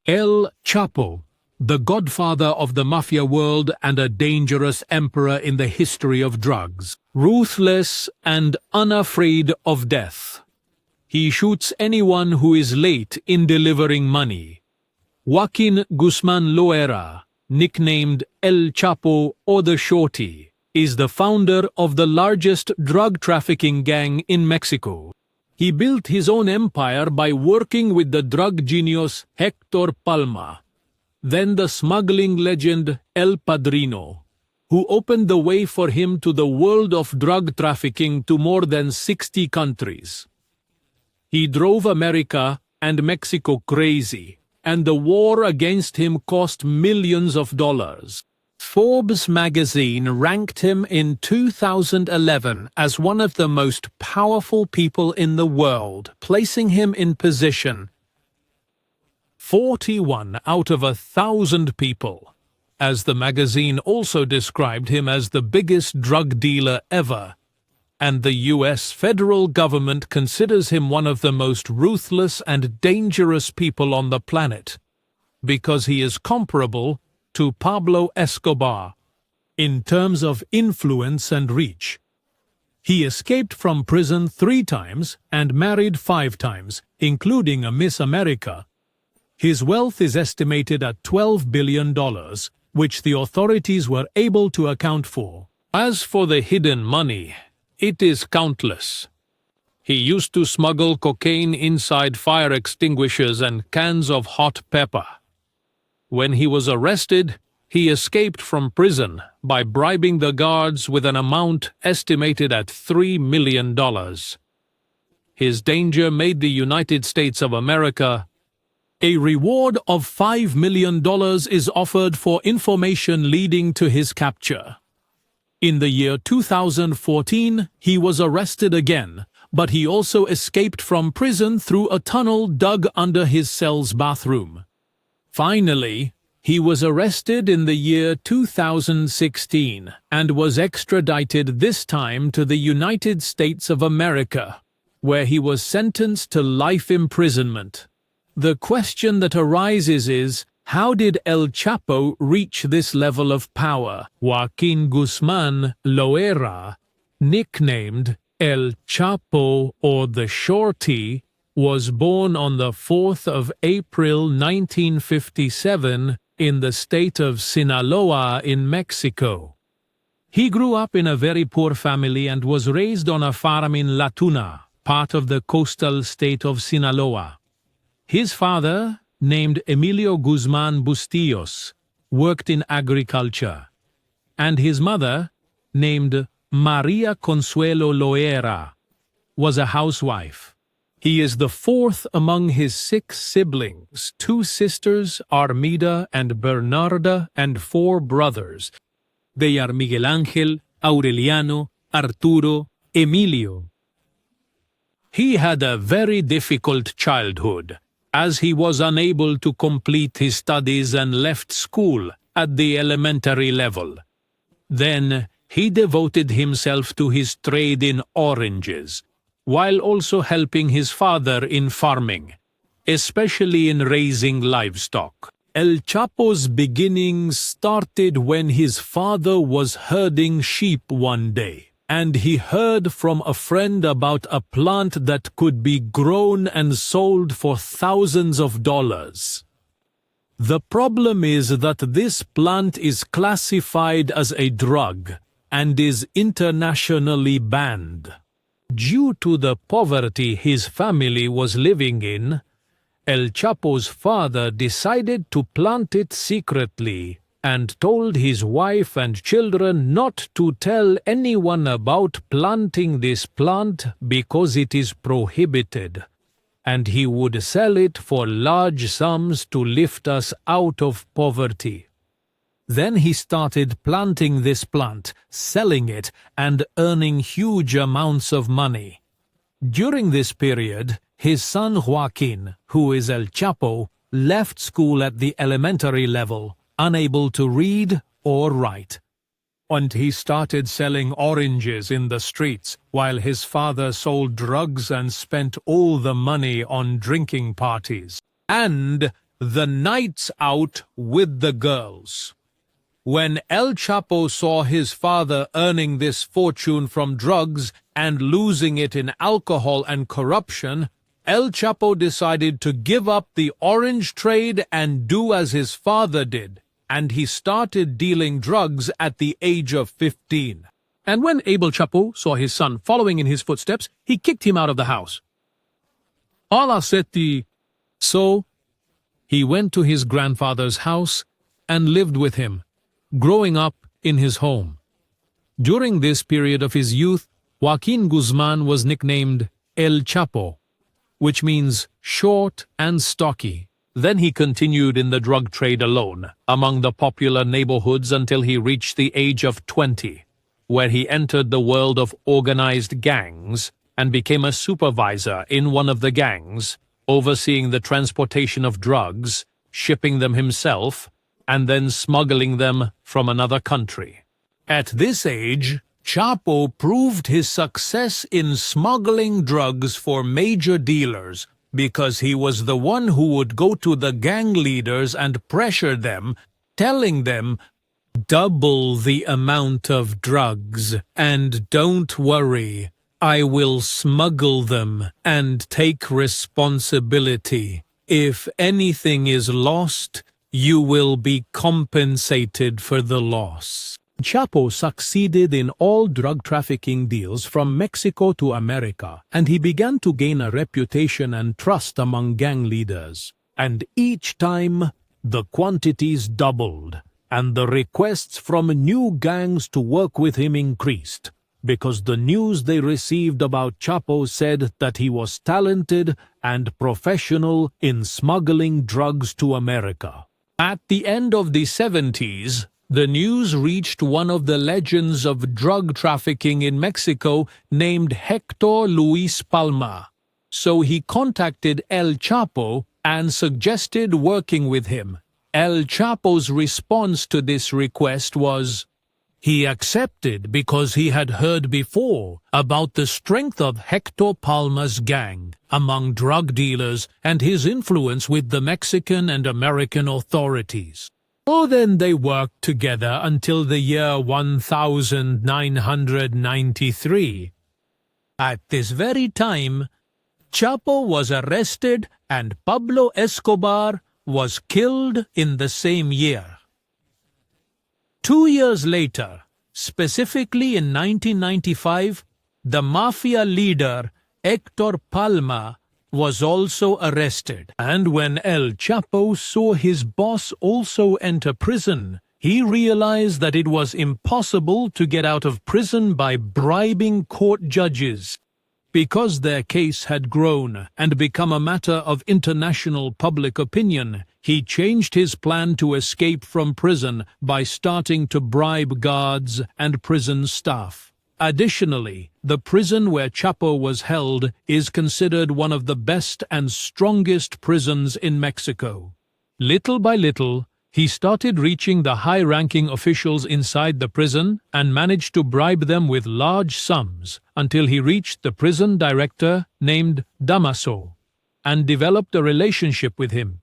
El Chapo, the godfather of the mafia world and a dangerous emperor in the history of drugs, ruthless and unafraid of death. He shoots anyone who is late in delivering money. Joaquín Guzmán Loera, nicknamed El Chapo or the Shorty, is the founder of the largest drug trafficking gang in Mexico. He built his own empire by working with the drug genius Héctor Palma, then the smuggling legend El Padrino, who opened the way for him to the world of drug trafficking to more than 60 countries. He drove America and Mexico crazy, and the war against him cost millions of dollars. Forbes magazine ranked him in 2011 as one of the most powerful people in the world, placing him in position 41 out of 1,000 people, as the magazine also described him as the biggest drug dealer ever, and the US federal government considers him one of the most ruthless and dangerous people on the planet, because he is comparable to Pablo Escobar in terms of influence and reach. He escaped from prison 3 times and married 5 times, including a Miss America. His wealth is estimated at $12 billion, which the authorities were able to account for. As for the hidden money, it is countless. He used to smuggle cocaine inside fire extinguishers and cans of hot pepper. When he was arrested, he escaped from prison by bribing the guards with an amount estimated at $3 million. His danger made the United States of America. A reward of $5 million is offered for information leading to his capture. In the year 2014, he was arrested again, but he also escaped from prison through a tunnel dug under his cell's bathroom. Finally, he was arrested in the year 2016 and was extradited this time to the United States of America, where he was sentenced to life imprisonment. The question that arises is, how did El Chapo reach this level of power? Joaquín Guzmán Loera, nicknamed El Chapo or the Shorty, was born on the 4th of April 1957 in the state of Sinaloa in Mexico. He grew up in a very poor family and was raised on a farm in La Tuna, part of the coastal state of Sinaloa. His father, named Emilio Guzmán Bustillos, worked in agriculture, and his mother, named María Consuelo Loera, was a housewife. He is the 4th among his 6 siblings, 2 sisters, Armida and Bernarda, and 4 brothers. They are Miguel Ángel, Aureliano, Arturo, Emilio. He had a very difficult childhood, as he was unable to complete his studies and left school at the elementary level. Then he devoted himself to his trade in oranges, while also helping his father in farming, especially in raising livestock. El Chapo's beginnings started when his father was herding sheep one day, and he heard from a friend about a plant that could be grown and sold for thousands of dollars. The problem is that this plant is classified as a drug and is internationally banned. Due to the poverty his family was living in, El Chapo's father decided to plant it secretly and told his wife and children not to tell anyone about planting this plant because it is prohibited, and he would sell it for large sums to lift us out of poverty. Then he started planting this plant, selling it, and earning huge amounts of money. During this period, his son Joaquín, who is El Chapo, left school at the elementary level, unable to read or write. And he started selling oranges in the streets, while his father sold drugs and spent all the money on drinking parties. And the nights out with the girls. When El Chapo saw his father earning this fortune from drugs and losing it in alcohol and corruption, El Chapo decided to give up the orange trade and do as his father did, and he started dealing drugs at the age of 15. And when Abel Chapo saw his son following in his footsteps, he kicked him out of the house. So, he went to his grandfather's house and lived with him, growing up in his home. During this period of his youth, Joaquín Guzmán was nicknamed El Chapo, which means short and stocky. Then he continued in the drug trade alone, among the popular neighborhoods until he reached the age of 20, where he entered the world of organized gangs and became a supervisor in one of the gangs, overseeing the transportation of drugs, shipping them himself, and then smuggling them from another country. At this age, Chapo proved his success in smuggling drugs for major dealers because he was the one who would go to the gang leaders and pressure them, telling them, "Double the amount of drugs, and don't worry, I will smuggle them and take responsibility. If anything is lost, you will be compensated for the loss." Chapo succeeded in all drug trafficking deals from Mexico to America, and he began to gain a reputation and trust among gang leaders. And each time, the quantities doubled, and the requests from new gangs to work with him increased, because the news they received about Chapo said that he was talented and professional in smuggling drugs to America. At the end of the 70s, the news reached one of the legends of drug trafficking in Mexico named Héctor Luis Palma. So he contacted El Chapo and suggested working with him. El Chapo's response to this request was, he accepted because he had heard before about the strength of Héctor Palma's gang among drug dealers and his influence with the Mexican and American authorities. So then they worked together until the year 1993. At this very time, Chapo was arrested and Pablo Escobar was killed in the same year. 2 years later, specifically in 1995, the mafia leader Héctor Palma was also arrested. And when El Chapo saw his boss also enter prison, he realized that it was impossible to get out of prison by bribing court judges. Because their case had grown and become a matter of international public opinion, he changed his plan to escape from prison by starting to bribe guards and prison staff. Additionally, the prison where Chapo was held is considered one of the best and strongest prisons in Mexico. Little by little, he started reaching the high-ranking officials inside the prison and managed to bribe them with large sums until he reached the prison director named Damaso and developed a relationship with him,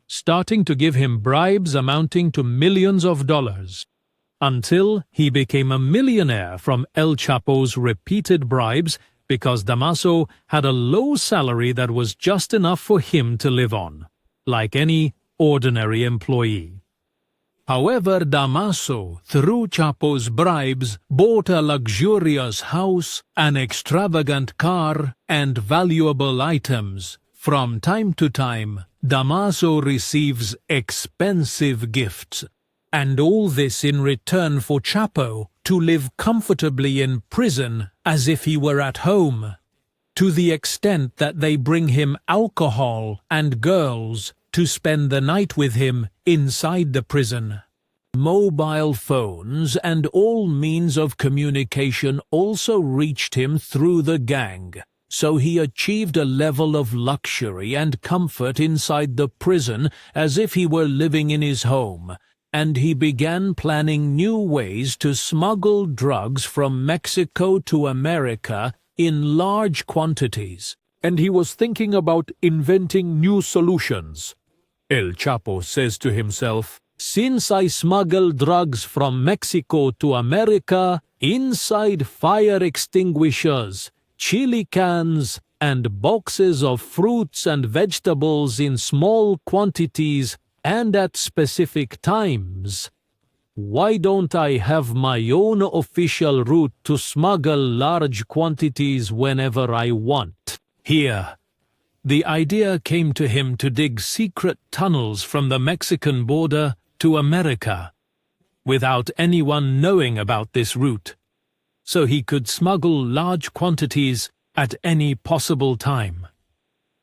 starting to give him bribes amounting to millions of dollars, until he became a millionaire from El Chapo's repeated bribes because Damaso had a low salary that was just enough for him to live on, like any ordinary employee. However, Damaso, through Chapo's bribes, bought a luxurious house, an extravagant car, and valuable items. From time to time, Damaso receives expensive gifts, and all this in return for Chapo to live comfortably in prison as if he were at home, to the extent that they bring him alcohol and girls to spend the night with him inside the prison. Mobile phones and all means of communication also reached him through the gang, so he achieved a level of luxury and comfort inside the prison as if he were living in his home, and he began planning new ways to smuggle drugs from Mexico to America in large quantities. And he was thinking about inventing new solutions. El Chapo says to himself, "Since I smuggle drugs from Mexico to America inside fire extinguishers, chili cans, and boxes of fruits and vegetables in small quantities and at specific times, why don't I have my own official route to smuggle large quantities whenever I want?" Here, the idea came to him to dig secret tunnels from the Mexican border to America, without anyone knowing about this route, so he could smuggle large quantities at any possible time.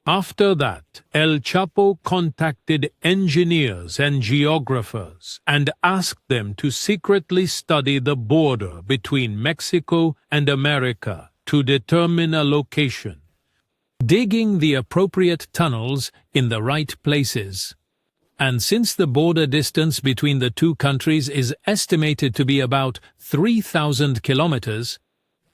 After that, El Chapo contacted engineers and geographers and asked them to secretly study the border between Mexico and America to determine a location, digging the appropriate tunnels in the right places. And since the border distance between the two countries is estimated to be about 3,000 kilometers,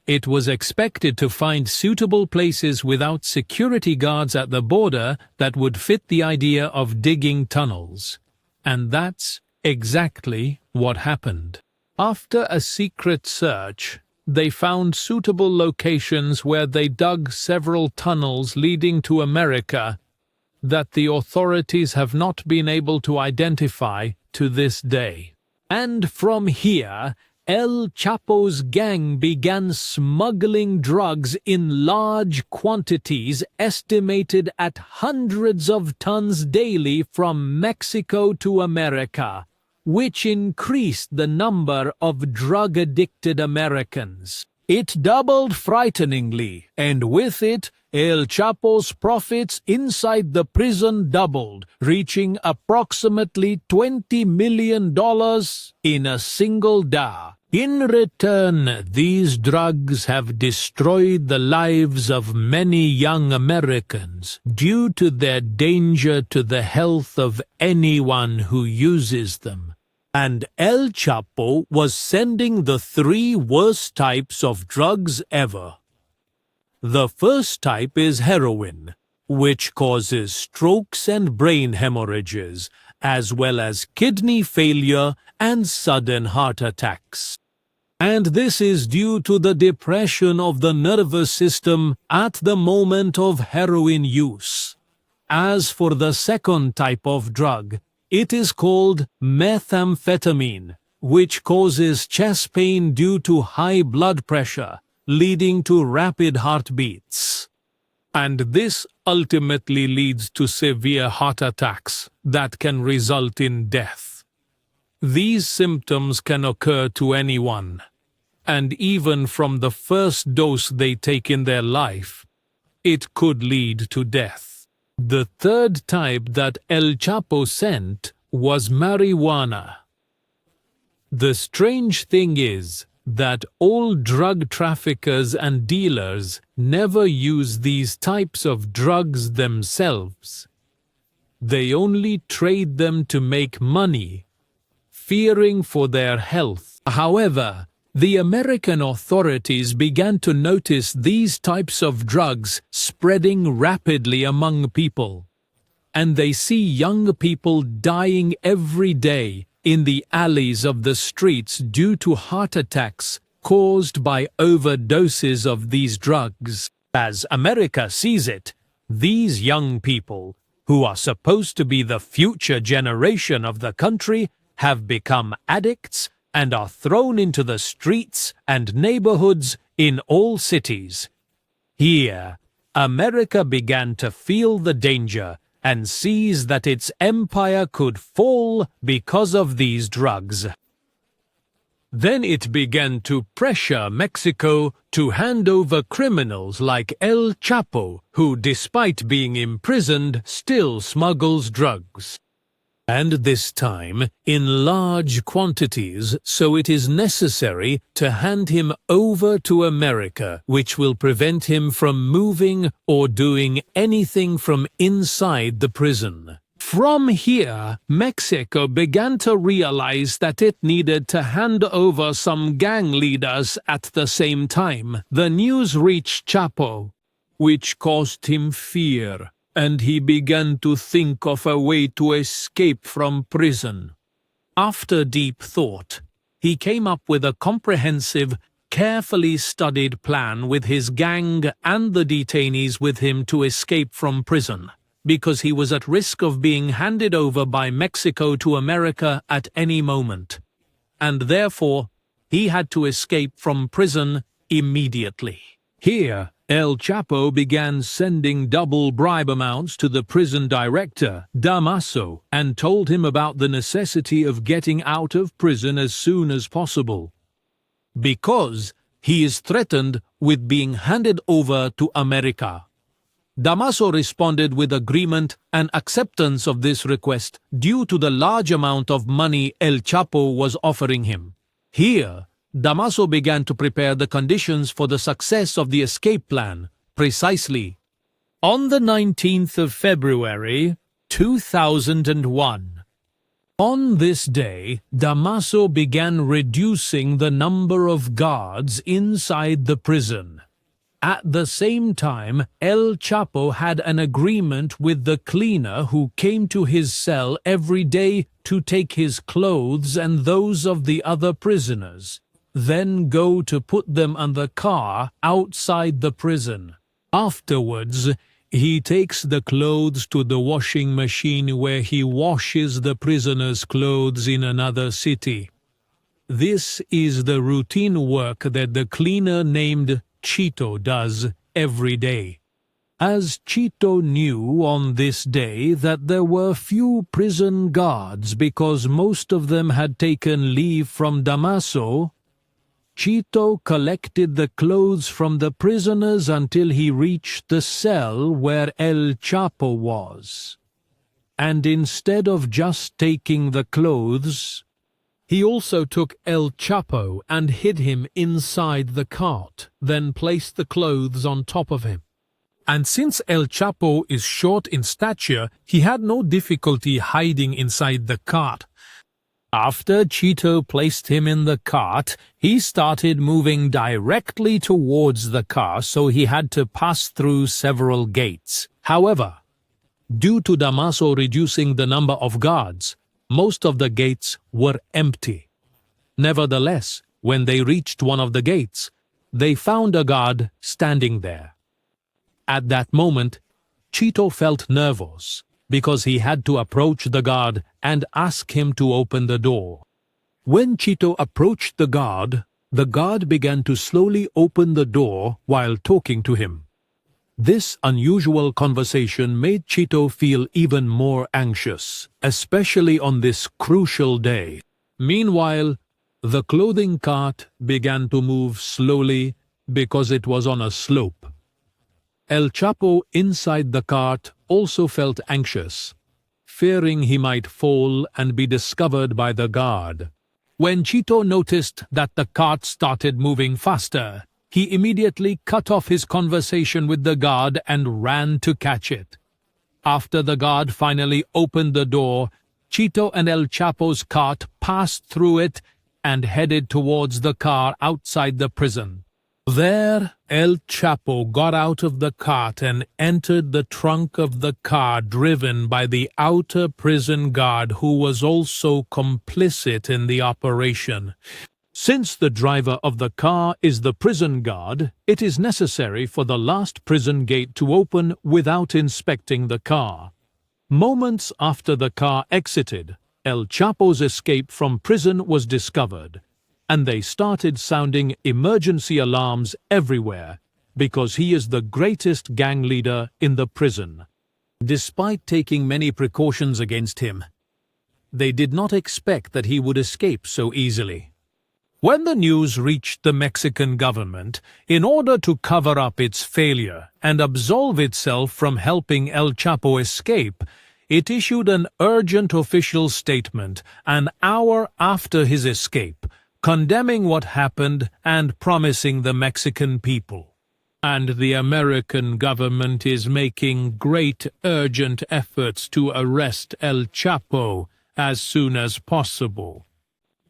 it was expected to find suitable places without security guards at the border that would fit the idea of digging tunnels. And that's exactly what happened. After a secret search, they found suitable locations where they dug several tunnels leading to America that the authorities have not been able to identify to this day. And from here, El Chapo's gang began smuggling drugs in large quantities estimated at hundreds of tons daily from Mexico to America, which increased the number of drug-addicted Americans. It doubled frighteningly, and with it, El Chapo's profits inside the prison doubled, reaching approximately $20 million in a single day. In return, these drugs have destroyed the lives of many young Americans due to their danger to the health of anyone who uses them. And El Chapo was sending the 3 worst types of drugs ever. The first type is heroin, which causes strokes and brain hemorrhages, as well as kidney failure and sudden heart attacks. And this is due to the depression of the nervous system at the moment of heroin use. As for the second type of drug, it is called methamphetamine, which causes chest pain due to high blood pressure, leading to rapid heartbeats. And this ultimately leads to severe heart attacks that can result in death. These symptoms can occur to anyone, and even from the first dose they take in their life, it could lead to death. The third type that El Chapo sent was marijuana. The strange thing is that all drug traffickers and dealers never use these types of drugs themselves. They only trade them to make money, fearing for their health. However, the American authorities began to notice these types of drugs spreading rapidly among people, and they see young people dying every day in the alleys of the streets due to heart attacks caused by overdoses of these drugs. As America sees it, these young people, who are supposed to be the future generation of the country, have become addicts and are thrown into the streets and neighborhoods in all cities. Here, America began to feel the danger and sees that its empire could fall because of these drugs. Then it began to pressure Mexico to hand over criminals like El Chapo, who, despite being imprisoned, still smuggles drugs. And this time in large quantities, so it is necessary to hand him over to America, which will prevent him from moving or doing anything from inside the prison. From here, Mexico began to realize that it needed to hand over some gang leaders at the same time. The news reached Chapo, which caused him fear. and he began to think of a way to escape from prison. After deep thought, he came up with a comprehensive, carefully studied plan with his gang and the detainees with him to escape from prison, because he was at risk of being handed over by Mexico to America at any moment, and therefore he had to escape from prison immediately. Here, El Chapo began sending double bribe amounts to the prison director, Damaso, and told him about the necessity of getting out of prison as soon as possible, because he is threatened with being handed over to America. Damaso responded with agreement and acceptance of this request due to the large amount of money El Chapo was offering him. Here, Damaso began to prepare the conditions for the success of the escape plan, precisely. On the 19th of February, 2001, on this day, Damaso began reducing the number of guards inside the prison. At the same time, El Chapo had an agreement with the cleaner who came to his cell every day to take his clothes and those of the other prisoners, then go to put them on the car outside the prison. Afterwards, he takes the clothes to the washing machine where he washes the prisoners' clothes in another city. This is the routine work that the cleaner named Chito does every day. As Chito knew on this day that there were few prison guards because most of them had taken leave from Damaso, Chito collected the clothes from the prisoners until he reached the cell where El Chapo was. And instead of just taking the clothes, he also took El Chapo and hid him inside the cart, then placed the clothes on top of him. And since El Chapo is short in stature, he had no difficulty hiding inside the cart. After Chito placed him in the cart, he started moving directly towards the car, so he had to pass through several gates. However, due to Damaso reducing the number of guards, most of the gates were empty. Nevertheless, when they reached one of the gates, they found a guard standing there. At that moment, Chito felt nervous because he had to approach the guard and ask him to open the door. When Chito approached the guard began to slowly open the door while talking to him. This unusual conversation made Chito feel even more anxious, especially on this crucial day. Meanwhile, the clothing cart began to move slowly because it was on a slope. El Chapo inside the cart also felt anxious, fearing he might fall and be discovered by the guard. When Chito noticed that the cart started moving faster, he immediately cut off his conversation with the guard and ran to catch it. After the guard finally opened the door, Chito and El Chapo's cart passed through it and headed towards the car outside the prison. There, El Chapo got out of the cart and entered the trunk of the car driven by the outer prison guard who was also complicit in the operation. Since the driver of the car is the prison guard, it is necessary for the last prison gate to open without inspecting the car. Moments after the car exited, El Chapo's escape from prison was discovered, and they started sounding emergency alarms everywhere because he is the greatest gang leader in the prison. Despite taking many precautions against him, they did not expect that he would escape so easily. When the news reached the Mexican government, in order to cover up its failure and absolve itself from helping El Chapo escape, it issued an urgent official statement an hour after his escape, condemning what happened and promising the Mexican people. And the American government is making great urgent efforts to arrest El Chapo as soon as possible,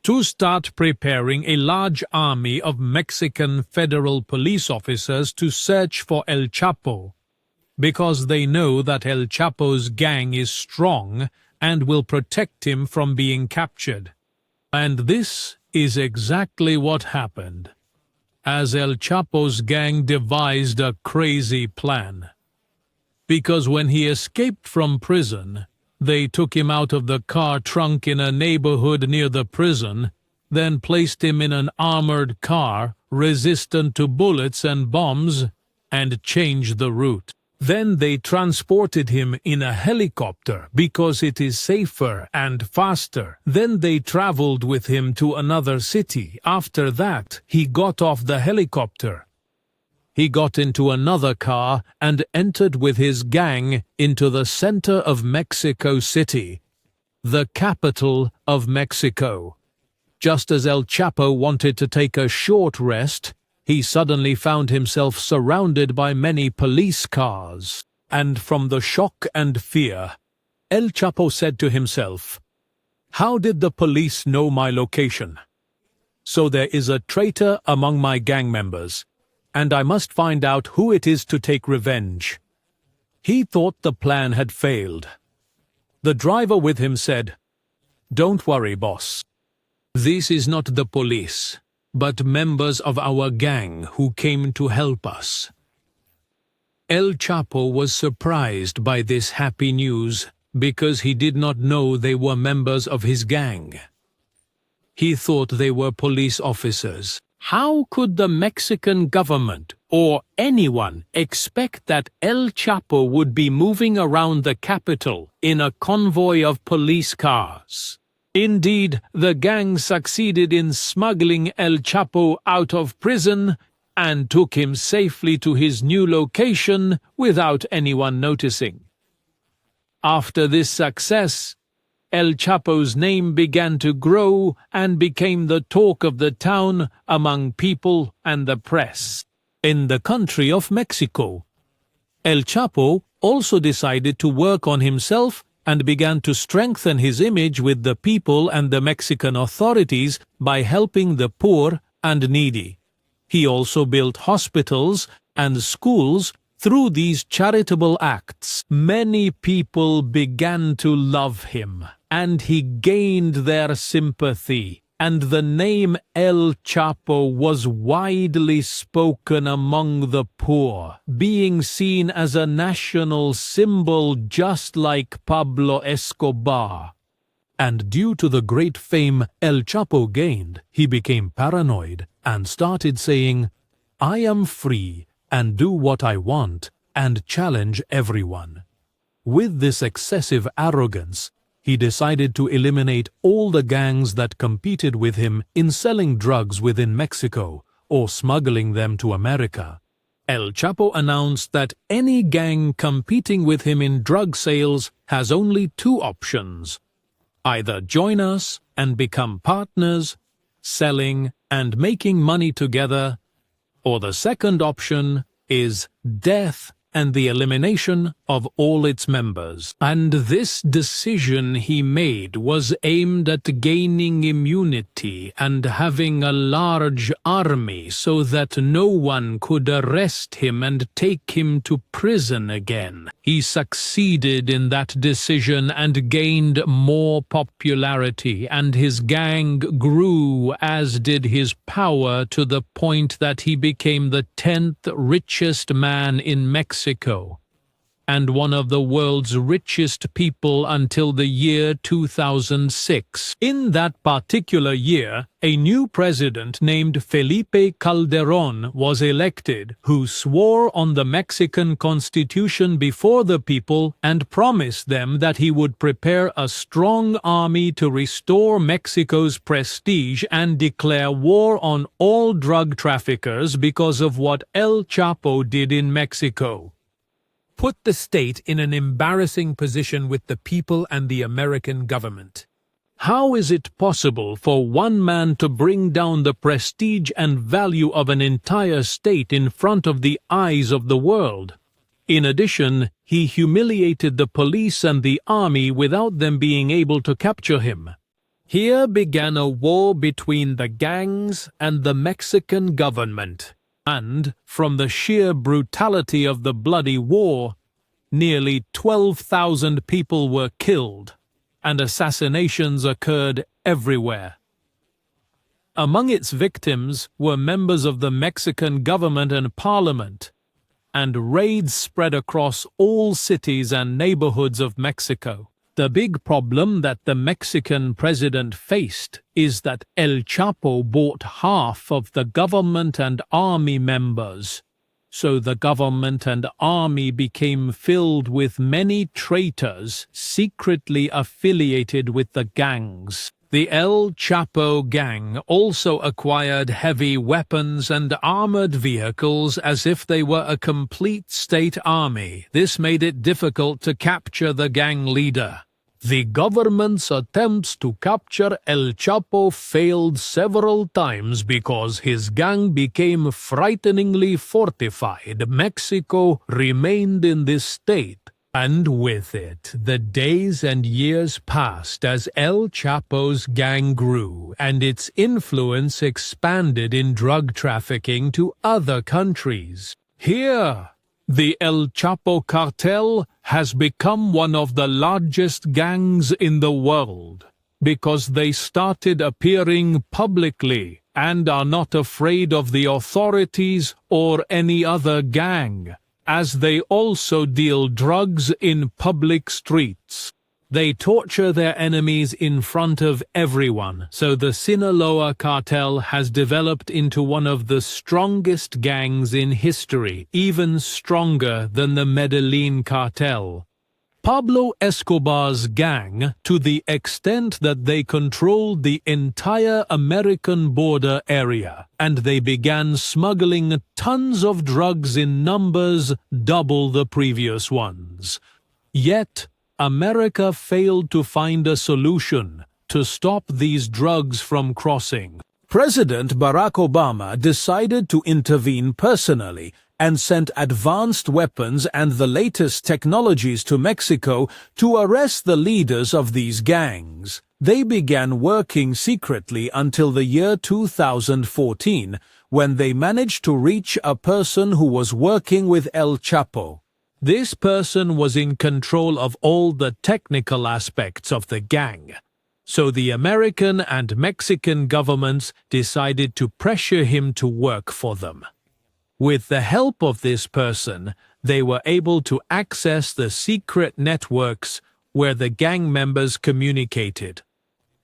to start preparing a large army of Mexican federal police officers to search for El Chapo. because they know that El Chapo's gang is strong and will protect him from being captured. And this is exactly what happened, as El Chapo's gang devised a crazy plan. Because when he escaped from prison, they took him out of the car trunk in a neighborhood near the prison, then placed him in an armored car resistant to bullets and bombs, and changed the route. Then they transported him in a helicopter because it is safer and faster. Then they traveled with him to another city. After that, he got off the helicopter. He got into another car and entered with his gang into the center of Mexico City, the capital of Mexico. Just as El Chapo wanted to take a short rest, he suddenly found himself surrounded by many police cars. And from the shock and fear, El Chapo said to himself, "How did the police know my location? So there is a traitor among my gang members, and I must find out who it is to take revenge." He thought the plan had failed. The driver with him said, "Don't worry, boss. This is not the police, but members of our gang who came to help us." El Chapo was surprised by this happy news because he did not know they were members of his gang. He thought they were police officers. How could the Mexican government or anyone expect that El Chapo would be moving around the capital in a convoy of police cars? Indeed, the gang succeeded in smuggling El Chapo out of prison and took him safely to his new location without anyone noticing. After this success, El Chapo's name began to grow and became the talk of the town among people and the press. In the country of Mexico, El Chapo also decided to work on himself and began to strengthen his image with the people and the Mexican authorities by helping the poor and needy. He also built hospitals and schools. Through these charitable acts, many people began to love him, and he gained their sympathy, and the name El Chapo was widely spoken among the poor, being seen as a national symbol just like Pablo Escobar. And due to the great fame El Chapo gained, he became paranoid and started saying, "I am free and do what I want and challenge everyone." With this excessive arrogance, he decided to eliminate all the gangs that competed with him in selling drugs within Mexico or smuggling them to America. El Chapo announced that any gang competing with him in drug sales has only two options: either join us and become partners, selling and making money together, or the second option is death and the elimination of all its members. And this decision he made was aimed at gaining immunity and having a large army so that no one could arrest him and take him to prison again. He succeeded in that decision and gained more popularity, and his gang grew, as did his power, to the point that he became the 10th richest man in Mexico, and one of the world's richest people until the year 2006. In that particular year, a new president named Felipe Calderón was elected, who swore on the Mexican Constitution before the people and promised them that he would prepare a strong army to restore Mexico's prestige and declare war on all drug traffickers because of what El Chapo did in Mexico. Put the state in an embarrassing position with the people and the American government. How is it possible for one man to bring down the prestige and value of an entire state in front of the eyes of the world? In addition, he humiliated the police and the army without them being able to capture him. Here began a war between the gangs and the Mexican government. And, from the sheer brutality of the bloody war, nearly 12,000 people were killed, and assassinations occurred everywhere. Among its victims were members of the Mexican government and parliament, and raids spread across all cities and neighborhoods of Mexico. The big problem that the Mexican president faced is that El Chapo bought half of the government and army members. So the government and army became filled with many traitors secretly affiliated with the gangs. The El Chapo gang also acquired heavy weapons and armored vehicles as if they were a complete state army. This made it difficult to capture the gang leader. The government's attempts to capture El Chapo failed several times because his gang became frighteningly fortified. Mexico remained in this state, and with it, the days and years passed as El Chapo's gang grew and its influence expanded in drug trafficking to other countries. Here, the El Chapo cartel has become one of the largest gangs in the world because they started appearing publicly and are not afraid of the authorities or any other gang, as they also deal drugs in public streets. They torture their enemies in front of everyone, so the Sinaloa cartel has developed into one of the strongest gangs in history, even stronger than the Medellin cartel. Pablo Escobar's gang, to the extent that they controlled the entire American border area, and they began smuggling tons of drugs in numbers double the previous ones. Yet, America failed to find a solution to stop these drugs from crossing. President Barack Obama decided to intervene personally and sent advanced weapons and the latest technologies to Mexico to arrest the leaders of these gangs. They began working secretly until the year 2014, when they managed to reach a person who was working with El Chapo. This person was in control of all the technical aspects of the gang. So the American and Mexican governments decided to pressure him to work for them. With the help of this person, they were able to access the secret networks where the gang members communicated.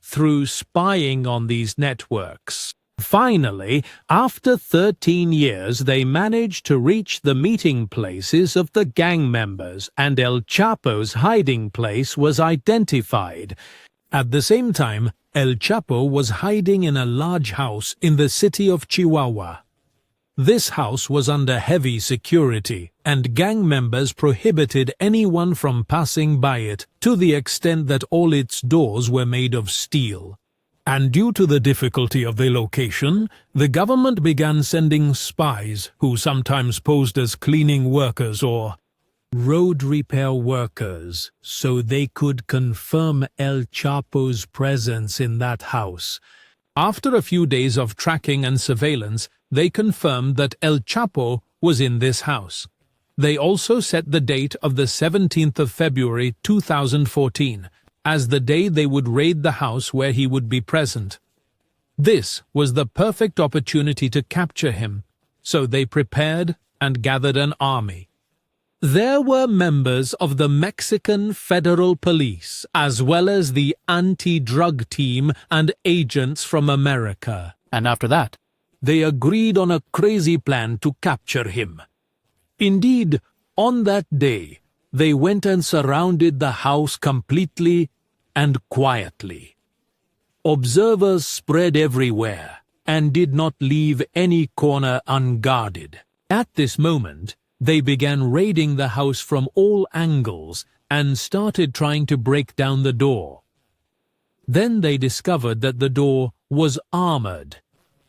Through spying on these networks, finally, after 13 years, they managed to reach the meeting places of the gang members, and El Chapo's hiding place was identified. At the same time, El Chapo was hiding in a large house in the city of Chihuahua. This house was under heavy security, and gang members prohibited anyone from passing by it, to the extent that all its doors were made of steel. And due to the difficulty of the location, the government began sending spies who sometimes posed as cleaning workers or road repair workers, so they could confirm El Chapo's presence in that house. After a few days of tracking and surveillance, they confirmed that El Chapo was in this house. They also set the date of the 17th of February 2014 as the day they would raid the house where he would be present. This was the perfect opportunity to capture him, so they prepared and gathered an army. There were members of the Mexican Federal Police, as well as the anti-drug team and agents from America. And after that, they agreed on a crazy plan to capture him. Indeed, on that day, they went and surrounded the house completely and quietly. Observers spread everywhere and did not leave any corner unguarded. At this moment, they began raiding the house from all angles and started trying to break down the door. Then they discovered that the door was armored.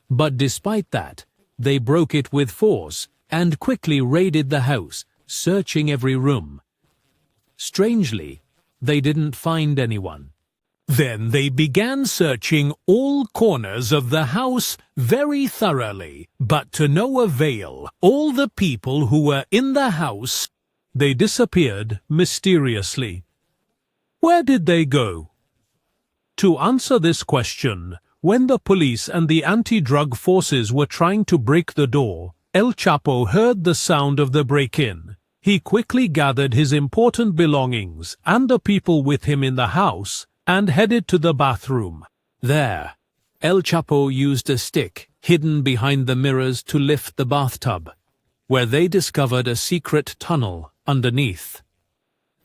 But despite that, they broke it with force and quickly raided the house, searching every room. Strangely, they didn't find anyone. Then they began searching all corners of the house very thoroughly, but to no avail. All the people who were in the house they disappeared mysteriously. Where did they go? To answer this question, when the police and the anti-drug forces were trying to break the door, El Chapo heard the sound of the break-in. He quickly gathered his important belongings and the people with him in the house and headed to the bathroom. There, El Chapo used a stick hidden behind the mirrors to lift the bathtub, where they discovered a secret tunnel underneath.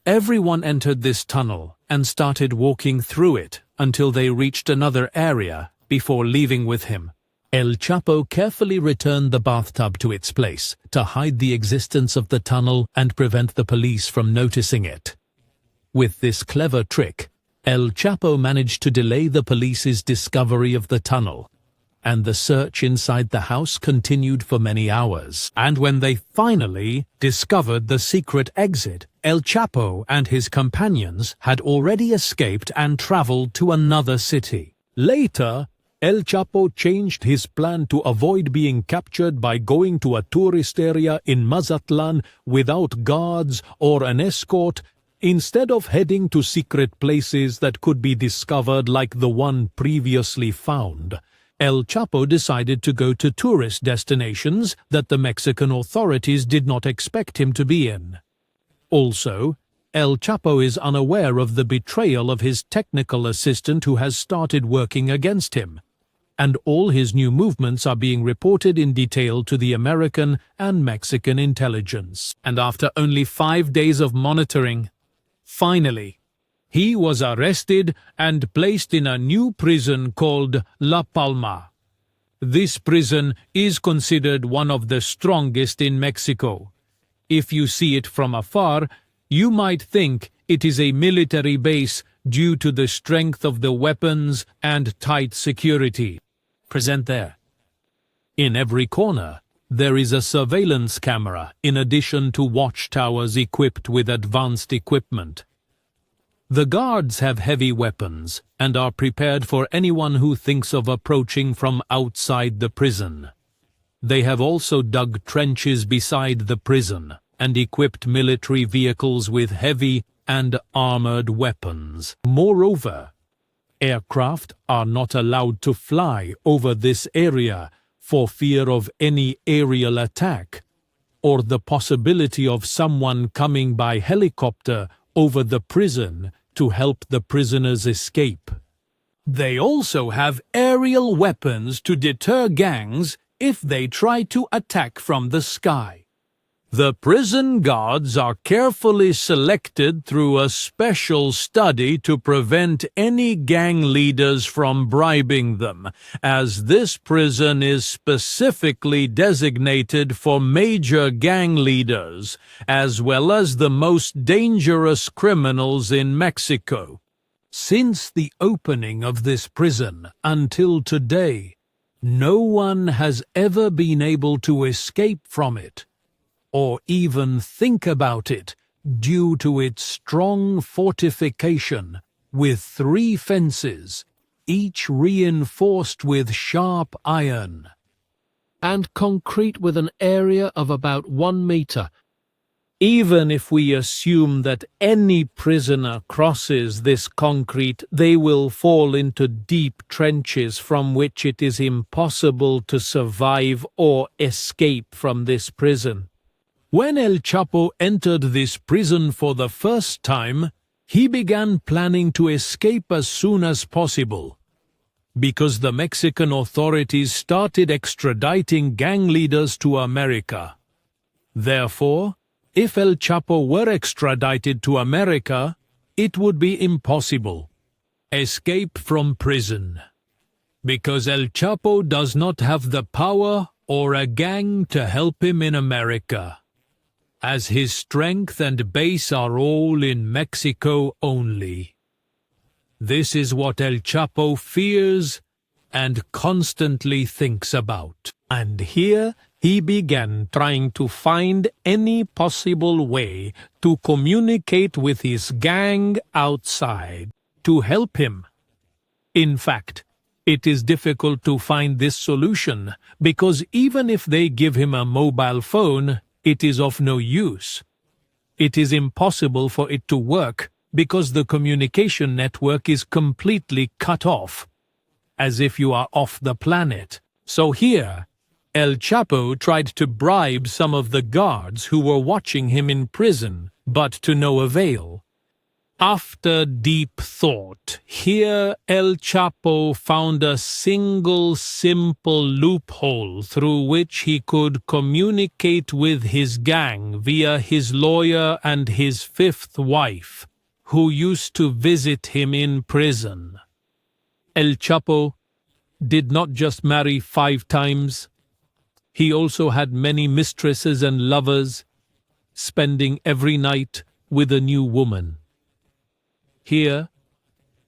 Everyone entered this tunnel and started walking through it until they reached another area before leaving with him. El Chapo carefully returned the bathtub to its place to hide the existence of the tunnel and prevent the police from noticing it. With this clever trick, El Chapo managed to delay the police's discovery of the tunnel, and the search inside the house continued for many hours. And when they finally discovered the secret exit, El Chapo and his companions had already escaped and traveled to another city. Later, El Chapo changed his plan to avoid being captured by going to a tourist area in Mazatlan without guards or an escort, instead of heading to secret places that could be discovered like the one previously found. El Chapo decided to go to tourist destinations that the Mexican authorities did not expect him to be in. Also, El Chapo is unaware of the betrayal of his technical assistant who has started working against him, and all his new movements are being reported in detail to the American and Mexican intelligence. And after only 5 days of monitoring, finally, he was arrested and placed in a new prison called La Palma. This prison is considered one of the strongest in Mexico. If you see it from afar, you might think it is a military base due to the strength of the weapons and tight security present there. In every corner, there is a surveillance camera in addition to watchtowers equipped with advanced equipment. The guards have heavy weapons and are prepared for anyone who thinks of approaching from outside the prison. They have also dug trenches beside the prison and equipped military vehicles with heavy and armored weapons. Moreover, aircraft are not allowed to fly over this area for fear of any aerial attack or the possibility of someone coming by helicopter over the prison to help the prisoners escape. They also have aerial weapons to deter gangs if they try to attack from the sky. The prison guards are carefully selected through a special study to prevent any gang leaders from bribing them, as this prison is specifically designated for major gang leaders, as well as the most dangerous criminals in Mexico. Since the opening of this prison until today, no one has ever been able to escape from it, or even think about it, due to its strong fortification with 3 fences, each reinforced with sharp iron, and concrete with an area of about 1 meter. Even if we assume that any prisoner crosses this concrete, they will fall into deep trenches from which it is impossible to survive or escape from this prison. When El Chapo entered this prison for the first time, he began planning to escape as soon as possible, because the Mexican authorities started extraditing gang leaders to America. Therefore, if El Chapo were extradited to America, it would be impossible. Escape from prison, because El Chapo does not have the power or a gang to help him in America, as his strength and base are all in Mexico only. This is what El Chapo fears and constantly thinks about. And here he began trying to find any possible way to communicate with his gang outside to help him. In fact, it is difficult to find this solution because even if they give him a mobile phone, it is of no use. It is impossible for it to work because the communication network is completely cut off, as if you are off the planet. So here, El Chapo tried to bribe some of the guards who were watching him in prison, but to no avail. After deep thought, here El Chapo found a single simple loophole through which he could communicate with his gang via his lawyer and his fifth wife, who used to visit him in prison. El Chapo did not just marry 5 times. He also had many mistresses and lovers, spending every night with a new woman. Here,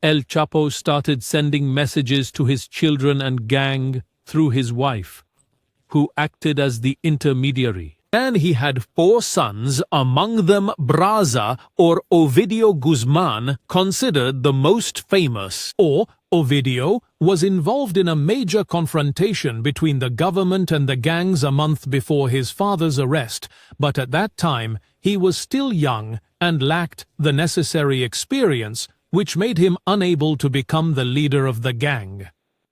El Chapo started sending messages to his children and gang through his wife, who acted as the intermediary. And he had 4 sons, among them Braza or Ovidio Guzman, considered the most famous. Ovidio was involved in a major confrontation between the government and the gangs a month before his father's arrest, but at that time he was still young and lacked the necessary experience, which made him unable to become the leader of the gang.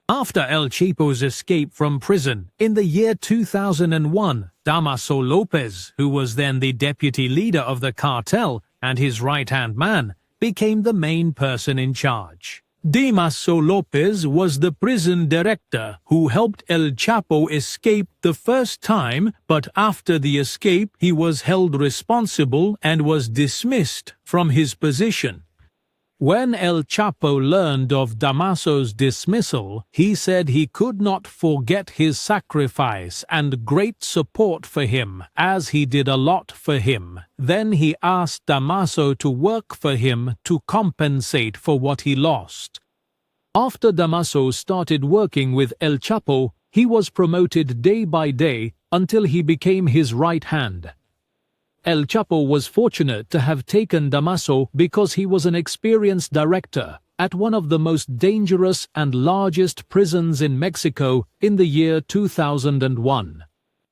After El Chapo's escape from prison in the year 2001, Damaso Lopez, who was then the deputy leader of the cartel and his right-hand man, became the main person in charge. Damaso Lopez was the prison director who helped El Chapo escape the first time, but after the escape he was held responsible and was dismissed from his position. When El Chapo learned of Damaso's dismissal, he said he could not forget his sacrifice and great support for him, as he did a lot for him. Then he asked Damaso to work for him to compensate for what he lost. After Damaso started working with El Chapo, he was promoted day by day until he became his right hand. El Chapo was fortunate to have taken Damaso because he was an experienced director at one of the most dangerous and largest prisons in Mexico in the year 2001.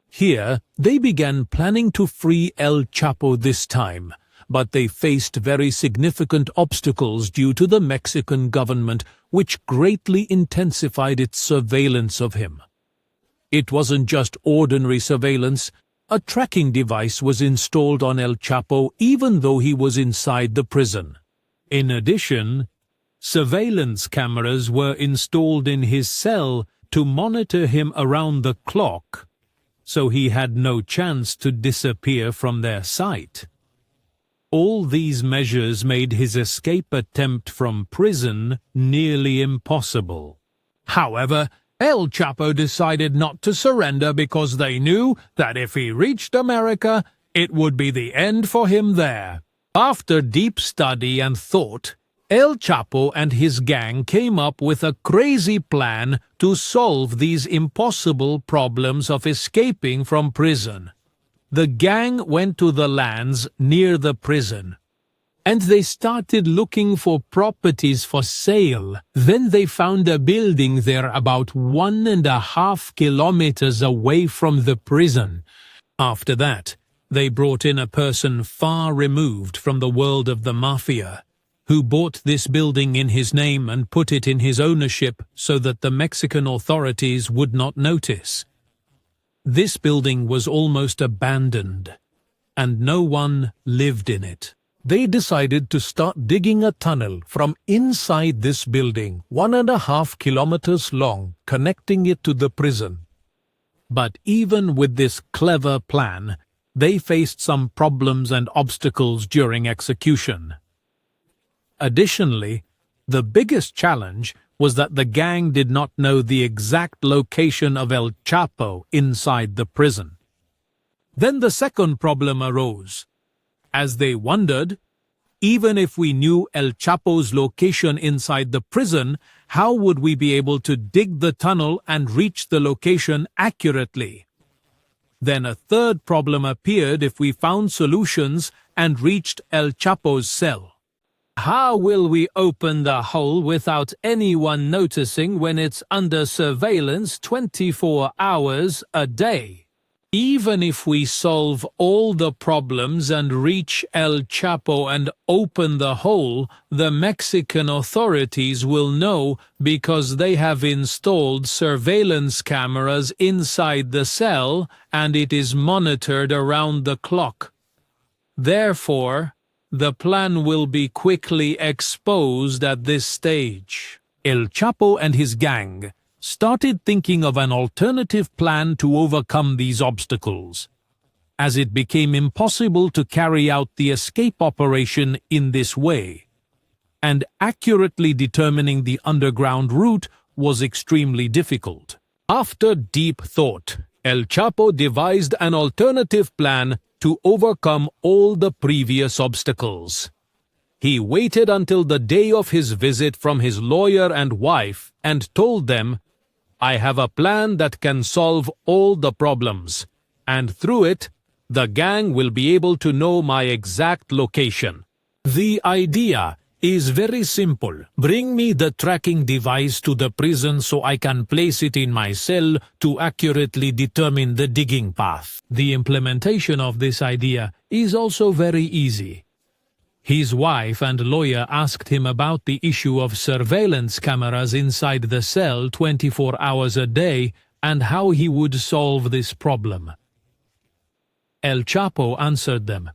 Here, they began planning to free El Chapo this time, but they faced very significant obstacles due to the Mexican government, which greatly intensified its surveillance of him. It wasn't just ordinary surveillance. A tracking device was installed on El Chapo even though he was inside the prison. In addition, surveillance cameras were installed in his cell to monitor him around the clock, so he had no chance to disappear from their sight. All these measures made his escape attempt from prison nearly impossible. However, El Chapo decided not to surrender because they knew that if he reached America, it would be the end for him there. After deep study and thought, El Chapo and his gang came up with a crazy plan to solve these impossible problems of escaping from prison. The gang went to the lands near the prison, and they started looking for properties for sale. Then they found a building there about 1.5 kilometers away from the prison. After that, they brought in a person far removed from the world of the mafia, who bought this building in his name and put it in his ownership so that the Mexican authorities would not notice. This building was almost abandoned, and no one lived in it. They decided to start digging a tunnel from inside this building, 1.5 kilometers long, connecting it to the prison. But even with this clever plan, they faced some problems and obstacles during execution. Additionally, the biggest challenge was that the gang did not know the exact location of El Chapo inside the prison. Then the second problem arose. As they wondered, even if we knew El Chapo's location inside the prison, how would we be able to dig the tunnel and reach the location accurately? Then a third problem appeared if we found solutions and reached El Chapo's cell. How will we open the hole without anyone noticing when it's under surveillance 24 hours a day? Even if we solve all the problems and reach El Chapo and open the hole, the Mexican authorities will know because they have installed surveillance cameras inside the cell and it is monitored around the clock. Therefore, the plan will be quickly exposed at this stage. El Chapo and his gang started thinking of an alternative plan to overcome these obstacles, as it became impossible to carry out the escape operation in this way, and accurately determining the underground route was extremely difficult. After deep thought, El Chapo devised an alternative plan to overcome all the previous obstacles. He waited until the day of his visit from his lawyer and wife and told them, "I have a plan that can solve all the problems, and through it, the gang will be able to know my exact location. The idea is very simple. Bring me the tracking device to the prison so I can place it in my cell to accurately determine the digging path." The implementation of this idea is also very easy. His wife and lawyer asked him about the issue of surveillance cameras inside the cell 24 hours a day and how he would solve this problem. El Chapo answered them,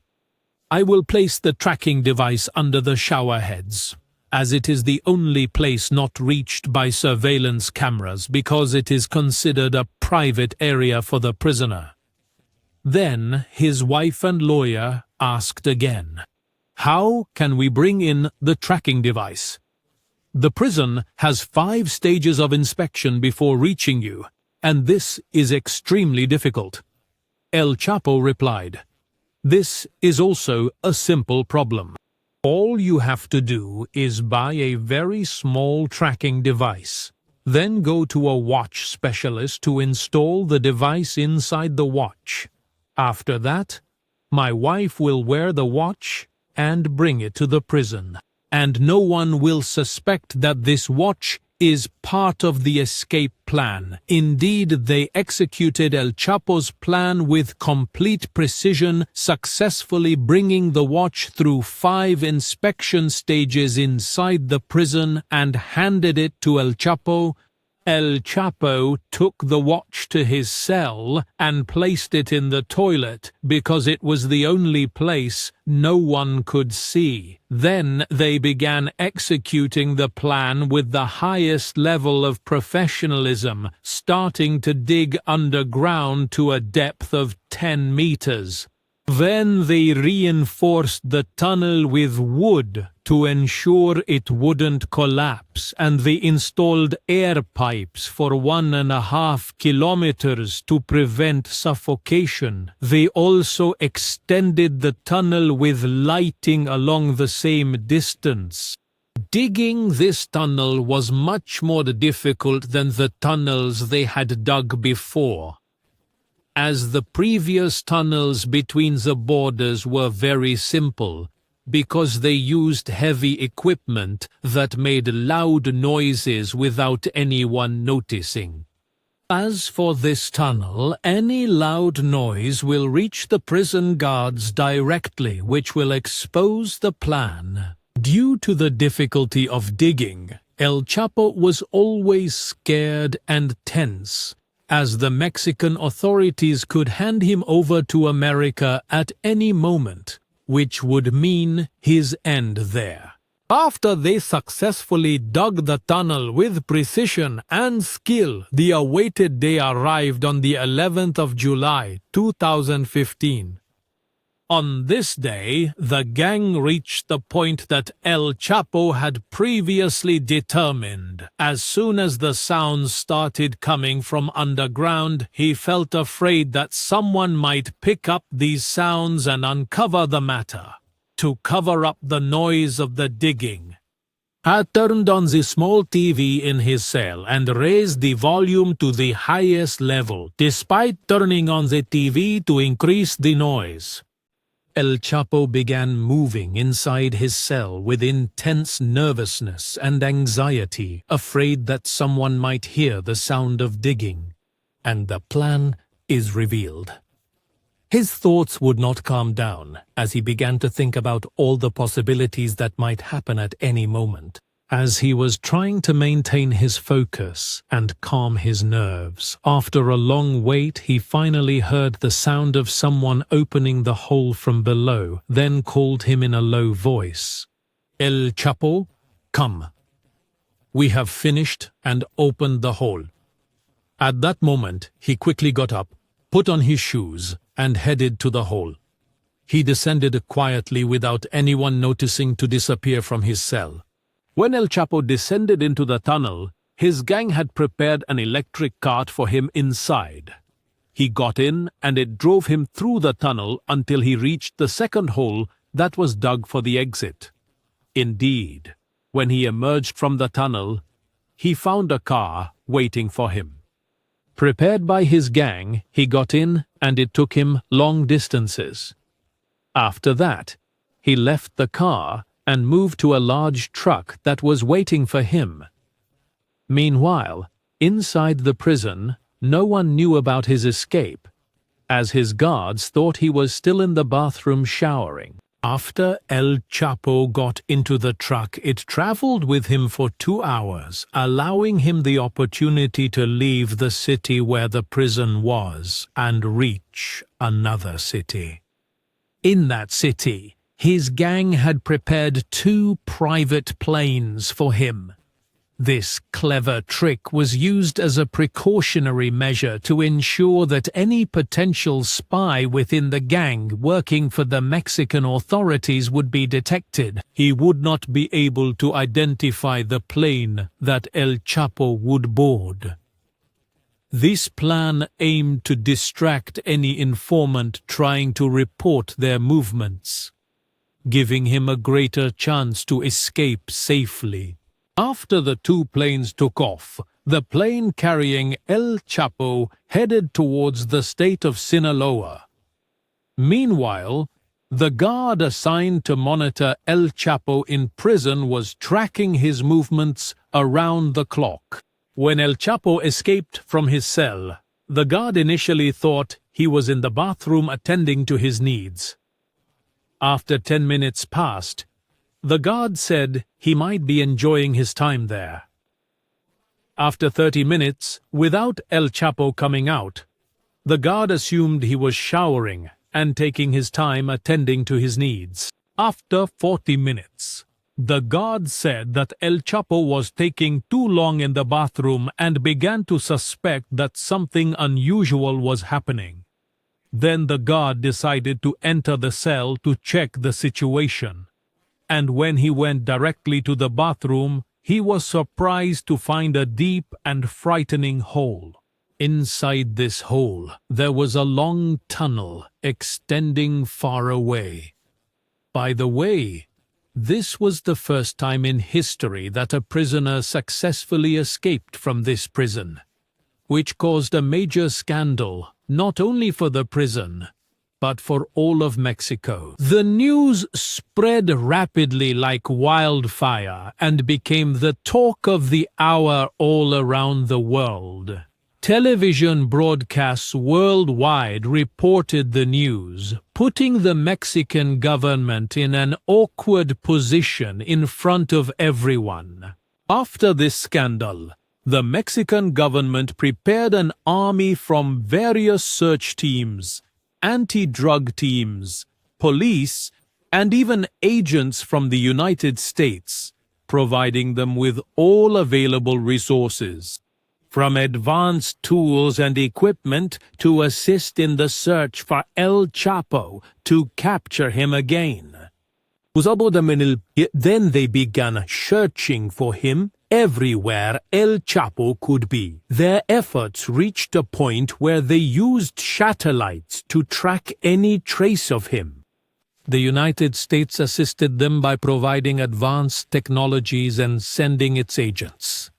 "I will place the tracking device under the shower heads, as it is the only place not reached by surveillance cameras because it is considered a private area for the prisoner." Then his wife and lawyer asked again, "How can we bring in the tracking device? The prison has 5 stages of inspection before reaching you, and this is extremely difficult." El Chapo replied, "This is also a simple problem. All you have to do is buy a very small tracking device. Then go to a watch specialist to install the device inside the watch. After that, my wife will wear the watch and bring it to the prison, and no one will suspect that this watch is part of the escape plan." Indeed, they executed El Chapo's plan with complete precision, successfully bringing the watch through 5 inspection stages inside the prison and handed it to El Chapo. El Chapo took the watch to his cell and placed it in the toilet because it was the only place no one could see. Then they began executing the plan with the highest level of professionalism, starting to dig underground to a depth of 10 meters. Then they reinforced the tunnel with wood to ensure it wouldn't collapse, and they installed air pipes for 1.5 kilometers to prevent suffocation. They also extended the tunnel with lighting along the same distance. Digging this tunnel was much more difficult than the tunnels they had dug before, as the previous tunnels between the borders were very simple, because they used heavy equipment that made loud noises without anyone noticing. As for this tunnel, any loud noise will reach the prison guards directly, which will expose the plan. Due to the difficulty of digging, El Chapo was always scared and tense, as the Mexican authorities could hand him over to America at any moment, which would mean his end there. After they successfully dug the tunnel with precision and skill, the awaited day arrived on the 11th of July, 2015. On this day, the gang reached the point that El Chapo had previously determined. As soon as the sounds started coming from underground, he felt afraid that someone might pick up these sounds and uncover the matter. To cover up the noise of the digging, he turned on the small TV in his cell and raised the volume to the highest level, despite turning on the TV to increase the noise. El Chapo began moving inside his cell with intense nervousness and anxiety, afraid that someone might hear the sound of digging. And the plan is revealed. His thoughts would not calm down as he began to think about all the possibilities that might happen at any moment. As he was trying to maintain his focus and calm his nerves, after a long wait he finally heard the sound of someone opening the hole from below, then called him in a low voice. "El Chapo, come. We have finished and opened the hole." At that moment he quickly got up, put on his shoes, and headed to the hole. He descended quietly without anyone noticing to disappear from his cell. When El Chapo descended into the tunnel, his gang had prepared an electric cart for him inside. He got in and it drove him through the tunnel until he reached the second hole that was dug for the exit. Indeed, when he emerged from the tunnel, he found a car waiting for him. Prepared by his gang, he got in and it took him long distances. After that, he left the car and moved to a large truck that was waiting for him. Meanwhile, inside the prison, no one knew about his escape, as his guards thought he was still in the bathroom showering. After El Chapo got into the truck, it traveled with him for 2 hours, allowing him the opportunity to leave the city where the prison was and reach another city. In that city, his gang had prepared 2 private planes for him. This clever trick was used as a precautionary measure to ensure that any potential spy within the gang working for the Mexican authorities would be detected. He would not be able to identify the plane that El Chapo would board. This plan aimed to distract any informant trying to report their movements, giving him a greater chance to escape safely. After the 2 planes took off, the plane carrying El Chapo headed towards the state of Sinaloa. Meanwhile, the guard assigned to monitor El Chapo in prison was tracking his movements around the clock. When El Chapo escaped from his cell, the guard initially thought he was in the bathroom attending to his needs. After 10 minutes passed, the guard said he might be enjoying his time there. After 30 minutes, without El Chapo coming out, the guard assumed he was showering and taking his time attending to his needs. After 40 minutes, the guard said that El Chapo was taking too long in the bathroom and began to suspect that something unusual was happening. Then the guard decided to enter the cell to check the situation. And when he went directly to the bathroom, he was surprised to find a deep and frightening hole. Inside this hole, there was a long tunnel extending far away. By the way, this was the first time in history that a prisoner successfully escaped from this prison, which caused a major scandal, not only for the prison, but for all of Mexico. The news spread rapidly like wildfire and became the talk of the hour all around the world. Television broadcasts worldwide reported the news, putting the Mexican government in an awkward position in front of everyone. After this scandal, the Mexican government prepared an army from various search teams, anti-drug teams, police, and even agents from the United States, providing them with all available resources, from advanced tools and equipment to assist in the search for El Chapo to capture him again. Then they began searching for him everywhere El Chapo could be. Their efforts reached a point where they used satellites to track any trace of him. The United States assisted them by providing advanced technologies and sending its agents.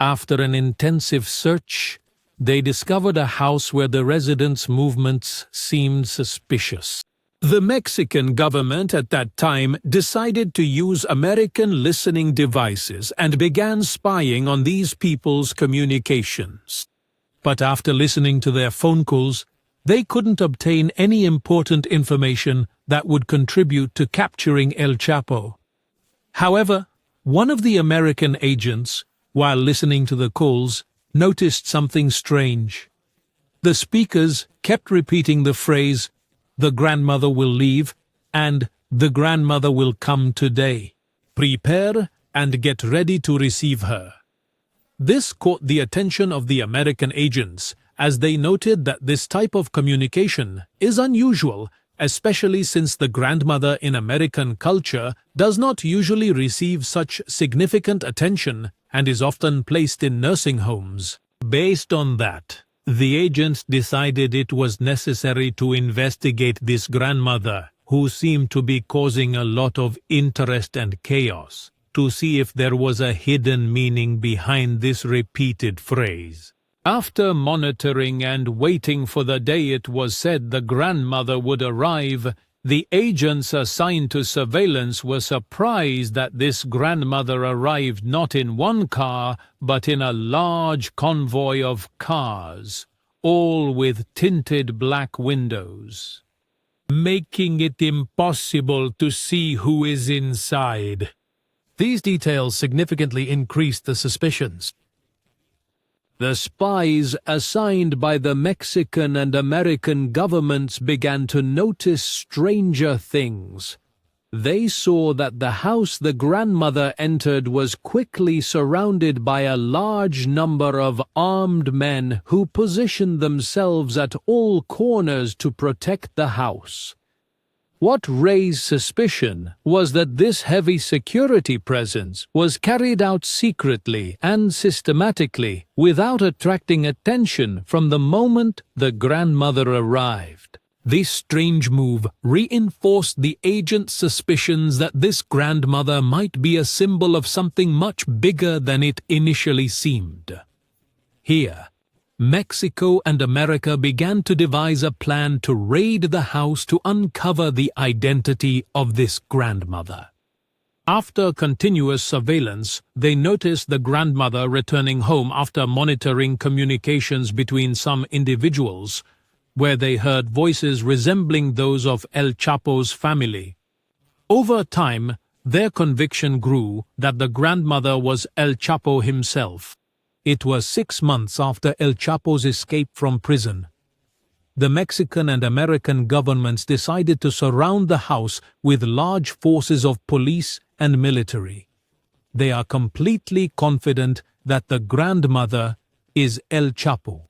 After an intensive search, they discovered a house where the residents' movements seemed suspicious. The Mexican government at that time decided to use American listening devices and began spying on these people's communications. But after listening to their phone calls, They couldn't obtain any important information that would contribute to capturing El Chapo. However, one of the American agents, while listening to the calls, noticed something strange. The speakers kept repeating the phrase, "The grandmother will leave," and "The grandmother will come today. Prepare and get ready to receive her." This caught the attention of the American agents, as they noted that this type of communication is unusual, especially since the grandmother in American culture does not usually receive such significant attention and is often placed in nursing homes. Based on that, the agents decided it was necessary to investigate this grandmother, who seemed to be causing a lot of interest and chaos, to see if there was a hidden meaning behind this repeated phrase. After monitoring and waiting for the day it was said the grandmother would arrive, the agents assigned to surveillance were surprised that this grandmother arrived not in one car, but in a large convoy of cars, all with tinted black windows, making it impossible to see who is inside. These details significantly increased the suspicions. The spies assigned by the Mexican and American governments began to notice stranger things. They saw that the house the grandmother entered was quickly surrounded by a large number of armed men who positioned themselves at all corners to protect the house. What raised suspicion was that this heavy security presence was carried out secretly and systematically without attracting attention from the moment the grandmother arrived. This strange move reinforced the agent's suspicions that this grandmother might be a symbol of something much bigger than it initially seemed. Here, Mexico and America began to devise a plan to raid the house to uncover the identity of this grandmother. After continuous surveillance, they noticed the grandmother returning home after monitoring communications between some individuals, where they heard voices resembling those of El Chapo's family. Over time, their conviction grew that the grandmother was El Chapo himself. It was 6 months after El Chapo's escape from prison. The Mexican and American governments decided to surround the house with large forces of police and military. They are completely confident that the grandmother is El Chapo.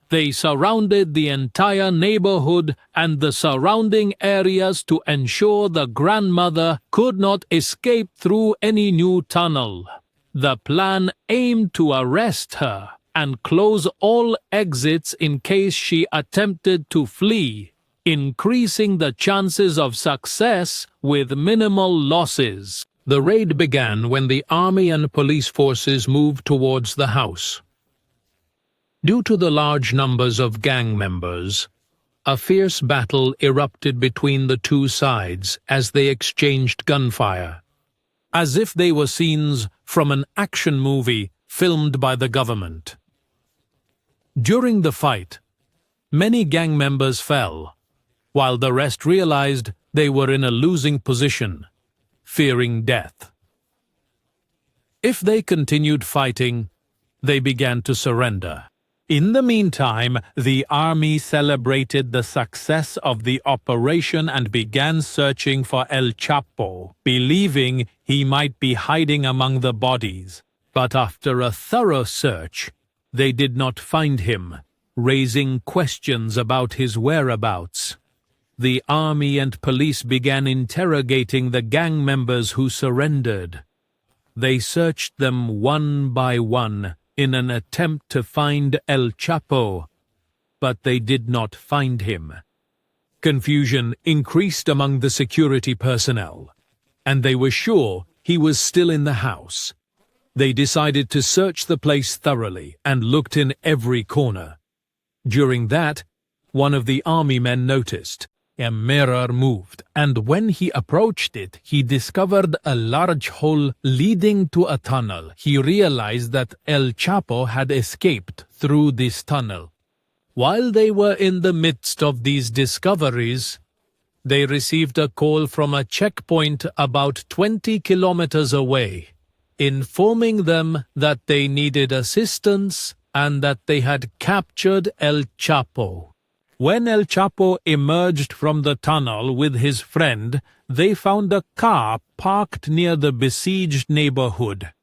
They surrounded the entire neighborhood and the surrounding areas to ensure the grandmother could not escape through any new tunnel. The plan aimed to arrest her and close all exits in case she attempted to flee, increasing the chances of success with minimal losses. The raid began when the army and police forces moved towards the house. Due to the large numbers of gang members, a fierce battle erupted between the two sides as they exchanged gunfire, as if they were scenes from an action movie filmed by the government. During the fight, many gang members fell, while the rest realized they were in a losing position, fearing death. If they continued fighting, they began to surrender. In the meantime, the army celebrated the success of the operation and began searching for El Chapo, believing he might be hiding among the bodies. But after a thorough search, they did not find him, raising questions about his whereabouts. The army and police began interrogating the gang members who surrendered. They searched them one by one in an attempt to find El Chapo, but they did not find him. Confusion increased among the security personnel, and they were sure he was still in the house. They decided to search the place thoroughly and looked in every corner. During that, one of the army men noticed a mirror moved, and when he approached it, he discovered a large hole leading to a tunnel. He realized that El Chapo had escaped through this tunnel. While they were in the midst of these discoveries, they received a call from a checkpoint about 20 kilometers away, informing them that they needed assistance and that they had captured El Chapo. When El Chapo emerged from the tunnel with his friend, they found a car parked near the besieged neighborhood.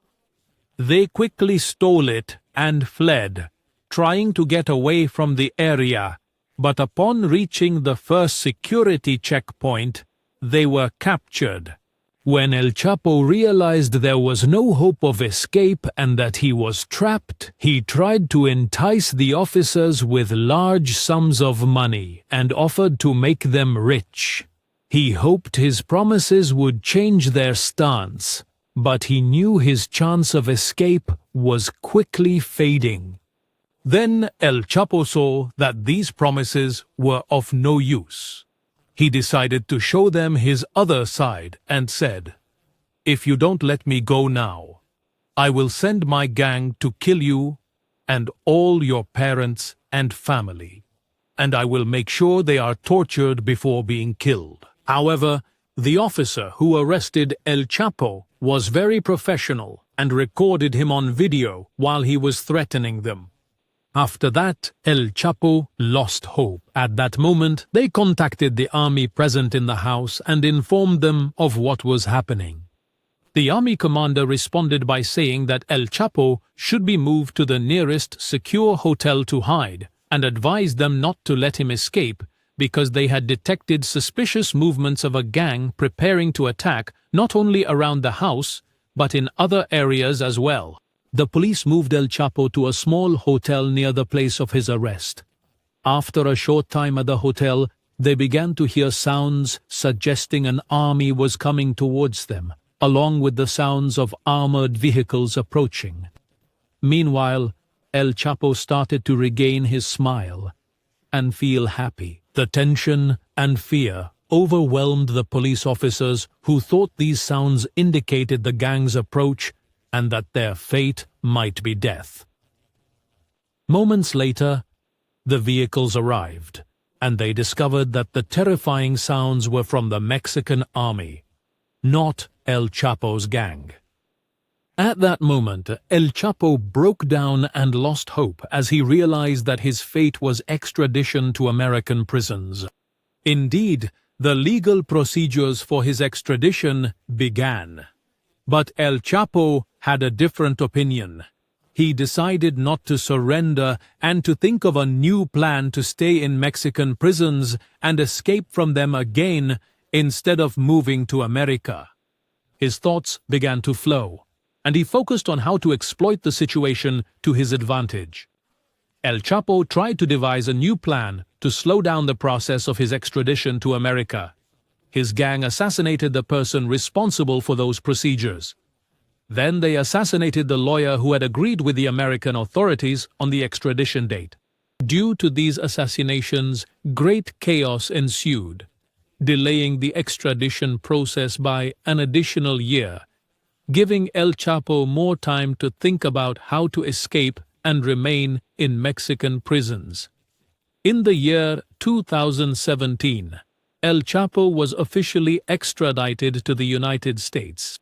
They quickly stole it and fled, trying to get away from the area, but upon reaching the first security checkpoint, they were captured. When El Chapo realized there was no hope of escape and that he was trapped, he tried to entice the officers with large sums of money and offered to make them rich. He hoped his promises would change their stance, but he knew his chance of escape was quickly fading. Then El Chapo saw that these promises were of no use. He decided to show them his other side and said, "If you don't let me go now, I will send my gang to kill you and all your parents and family, and I will make sure they are tortured before being killed." However, the officer who arrested El Chapo was very professional and recorded him on video while he was threatening them. After that, El Chapo lost hope. At that moment, they contacted the army present in the house and informed them of what was happening. The army commander responded by saying that El Chapo should be moved to the nearest secure hotel to hide, and advised them not to let him escape because they had detected suspicious movements of a gang preparing to attack not only around the house, but in other areas as well. The police moved El Chapo to a small hotel near the place of his arrest. After a short time at the hotel, they began to hear sounds suggesting an army was coming towards them, along with the sounds of armored vehicles approaching. Meanwhile, El Chapo started to regain his smile and feel happy. The tension and fear overwhelmed the police officers who thought these sounds indicated the gang's approach and that their fate might be death. Moments later, the vehicles arrived, and they discovered that the terrifying sounds were from the Mexican army, not El Chapo's gang. At that moment, El Chapo broke down and lost hope as he realized that his fate was extradition to American prisons. Indeed, the legal procedures for his extradition began. But El Chapo had a different opinion. He decided not to surrender and to think of a new plan to stay in Mexican prisons and escape from them again instead of moving to America. His thoughts began to flow, and he focused on how to exploit the situation to his advantage. El Chapo tried to devise a new plan to slow down the process of his extradition to America. His gang assassinated the person responsible for those procedures. Then they assassinated the lawyer who had agreed with the American authorities on the extradition date. Due to these assassinations, great chaos ensued, delaying the extradition process by an additional year, giving El Chapo more time to think about how to escape and remain in Mexican prisons. In the year 2017, El Chapo was officially extradited to the United States.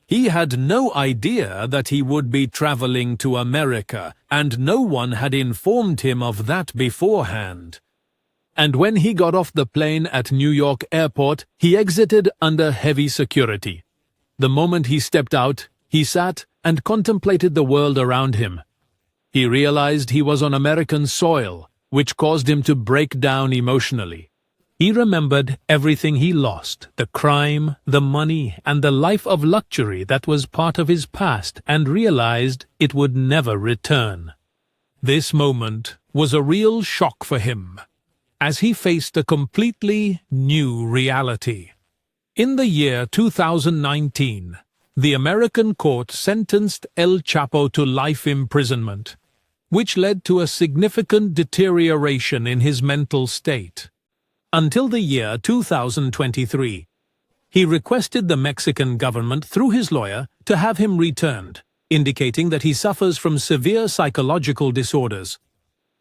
He had no idea that he would be traveling to America, and no one had informed him of that beforehand. And when he got off the plane at New York Airport, he exited under heavy security. The moment he stepped out, he sat and contemplated the world around him. He realized he was on American soil, which caused him to break down emotionally. He remembered everything he lost, the crime, the money, and the life of luxury that was part of his past, and realized it would never return. This moment was a real shock for him, as he faced a completely new reality. In the year 2019, the American court sentenced El Chapo to life imprisonment, which led to a significant deterioration in his mental state. Until the year 2023, he requested the Mexican government through his lawyer to have him returned, indicating that he suffers from severe psychological disorders.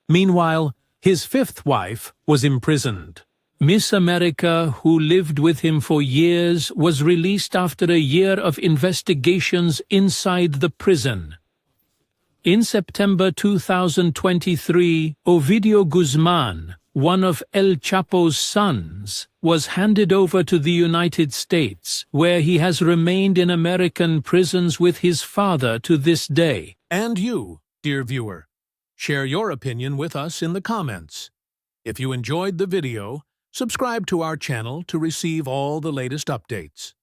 Meanwhile, His fifth wife was imprisoned. Miss America, who lived with him for years, was released after a year of investigations inside the prison. In September 2023, Ovidio Guzmán, one of El Chapo's sons, was handed over to the United States, where he has remained in American prisons with his father to this day. And you, dear viewer, share your opinion with us in the comments. If you enjoyed the video, subscribe to our channel to receive all the latest updates.